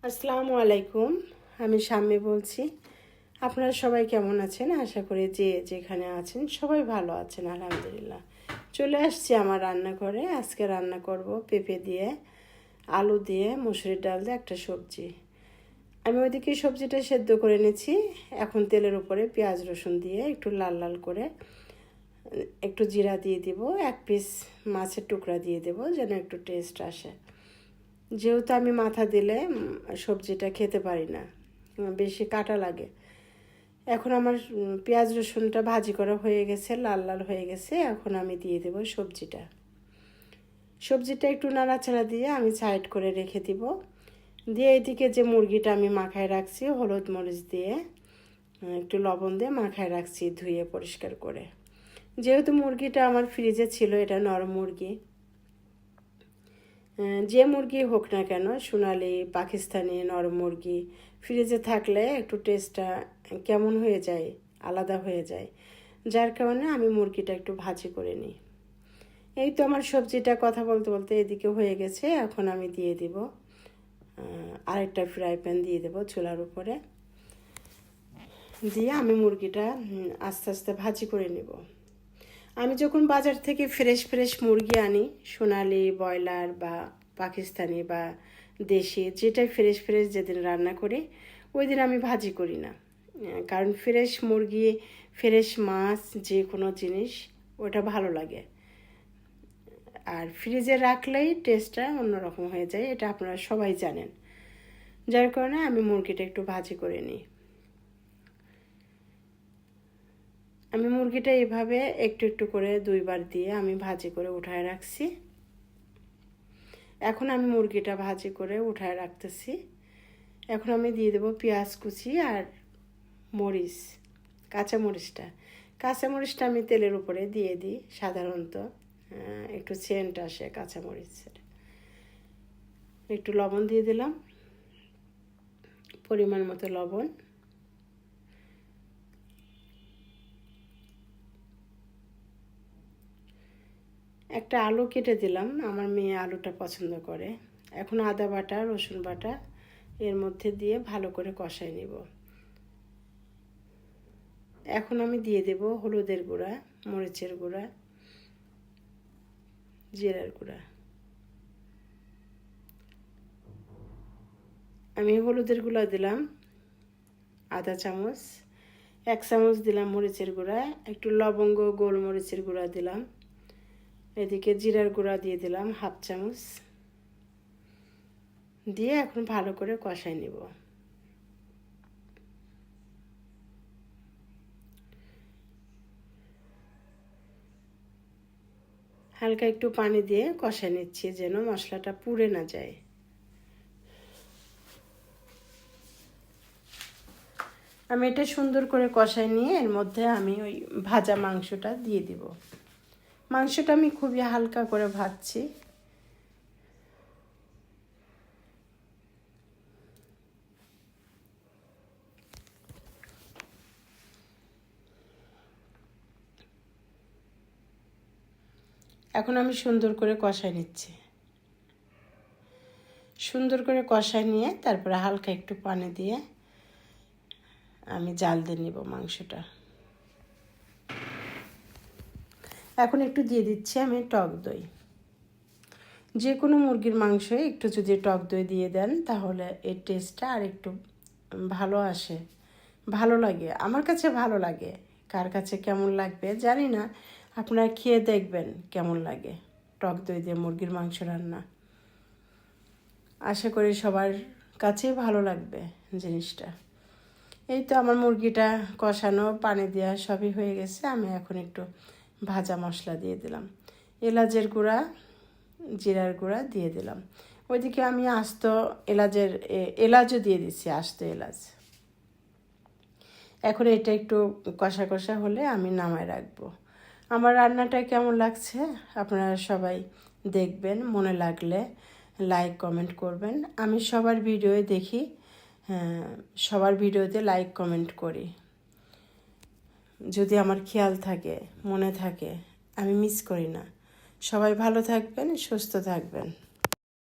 আসসালামু আলাইকুম। আমি শাম্মী বলছি। আপনারা সবাই কেমন আছেন? আশা করি যে যেখানে আছেন সবাই ভালো আছেন, আলহামদুলিল্লাহ। চলে আসছি আমার রান্নাঘরে। আজকে রান্না করব পেঁপে দিয়ে, আলু দিয়ে, মসুরির ডাল দিয়ে একটা সবজি। আমি ওইদিকে সবজিটা সেদ্ধ করে নিয়েছি। এখন তেলের উপরে পেঁয়াজ রসুন দিয়ে একটু লাল লাল করে একটু জিরা দিয়ে দিব, এক পিস মাছের টুকরা দিয়ে দেব যেন একটু টেস্ট আসে। যেহেতু আমি মাথা দিলে সবজিটা খেতে পারি না, বেশি কাটা লাগে। এখন আমার পেঁয়াজ রসুনটা ভাজি করা হয়ে গেছে, লাল লাল হয়ে গেছে। এখন আমি দিয়ে দেব সবজিটা একটু নাড়াচাড়া দিয়ে আমি সাইড করে রেখে দিব। দিয়ে এদিকে যে মুরগিটা আমি মাখায় রাখছি হলুদ মরিচ দিয়ে, একটু লবণ দিয়ে মাখায় রাখছি ধুয়ে পরিষ্কার করে। যেহেতু মুরগিটা আমার ফ্রিজে ছিল, এটা নরম মুরগি, যে মুরগি হোক না কেন, সোনালি, পাকিস্তানি, নরম মুরগি ফ্রিজে থাকলে একটু টেস্টটা কেমন হয়ে যায়, আলাদা হয়ে যায়। যার কারণে আমি মুরগিটা একটু ভাজি করে নিই। এই তো আমার সবজিটা কথা বলতে বলতে এদিকে হয়ে গেছে। এখন আমি দিয়ে দিব আরেকটা ফ্রাই প্যান দিয়ে দেবো চুলার উপরে, দিয়ে আমি মুরগিটা আস্তে আস্তে ভাজি করে নেব। আমি যখন বাজার থেকে ফ্রেশ ফ্রেশ মুরগি আনি, সোনালি, ব্রয়লার বা পাকিস্তানি বা দেশি, যেটাই ফ্রেশ ফ্রেশ যেদিন রান্না করি ওই দিন আমি ভাজি করি না। কারণ ফ্রেশ মুরগি, ফ্রেশ মাছ, যে কোনো জিনিস ওটা ভালো লাগে। আর ফ্রিজে রাখলেই টেস্টটা অন্যরকম হয়ে যায়, এটা আপনারা সবাই জানেন। যার কারণে আমি মুরগিটা একটু ভাজি করে নিই। আমি মুরগিটা এইভাবে একটু একটু করে দুইবার দিয়ে আমি ভাজি করে উঠায় রাখছি। এখন আমি মুরগিটা ভাজি করে উঠায় রাখতেছি। এখন আমি দিয়ে দেবো পেঁয়াজ কুচি আর মরিচ, কাঁচামরিচটা আমি তেলের উপরে দিয়ে দিই সাধারণত, একটু সেন্ট আসে কাঁচামরিচের। একটু লবণ দিয়ে দিলাম, পরিমাণ মতো লবণ। একটা আলু কেটে দিলাম, আমার মেয়ে আলুটা পছন্দ করে। এখন আদা বাটা, রসুন বাটা এর মধ্যে দিয়ে ভালো করে কষাই নেব। এখন আমি দিয়ে দেব হলুদের গুঁড়া, মরিচের গুঁড়া, জিরার গুঁড়া। আমি হলুদের গুঁড়া দিলাম আধা চামচ, 1 চামচ দিলাম মরিচের গুঁড়া, একটু লবঙ্গ গোলমরিচের গুঁড়া দিলাম। এদিকে জিরার গুঁড়া দিয়ে দিলাম 1/2 চামচ, দিয়ে এখন ভালো করে কষাই নেব। হালকা একটু পানি দিয়ে কষাই নিচ্ছি যেন মশলাটা পুড়ে না যায়। আমি এটা সুন্দর করে কষাই নিয়ে এর মধ্যে আমি ওই ভাজা মাংসটা দিয়ে দিব। মাংসটা আমি খুবই হালকা করে ভাজছি। এখন আমি সুন্দর করে কষাই নিচ্ছি। সুন্দর করে কষাই নিয়ে তারপরে হালকা একটু পানি দিয়ে আমি জাল দিয়ে নিব মাংসটা। এখন একটু দিয়ে দিচ্ছি আমি টক দই। যে কোনো মুরগির মাংসে একটু যদি টক দই দিয়ে দেন তাহলে এর টেস্টটা আর একটু ভালো আসে, ভালো লাগে। আমার কাছে ভালো লাগে, কার কাছে কেমন লাগবে জানি না। আপনারা খেয়ে দেখবেন কেমন লাগে টক দই দিয়ে মুরগির মাংস রান্না। আশা করি সবার কাছেই ভালো লাগবে জিনিসটা। এই তো আমার মুরগিটা কষানো, পানি দেওয়া সবই হয়ে গেছে। আমি এখন একটু ভাজা মশলা দিয়ে দিলাম, এলাচের গুঁড়া, জিরার গুঁড়া দিয়ে দিলাম। ওইদিকে আমি আস্ত এলাচও দিয়ে দিচ্ছি, আস্ত এলাচ। এখন এটা একটু কষা কষা হলে আমি নামায় রাখবো। আমার রান্নাটা কেমন লাগছে আপনারা সবাই দেখবেন, মনে লাগলে লাইক কমেন্ট করবেন। আমি সবার ভিডিও দেখি, সবার ভিডিওতে লাইক কমেন্ট করি। যদি আমার খেয়াল থাকে, মনে থাকে, আমি মিস করি না। সবাই ভালো থাকবেন, সুস্থ থাকবেন।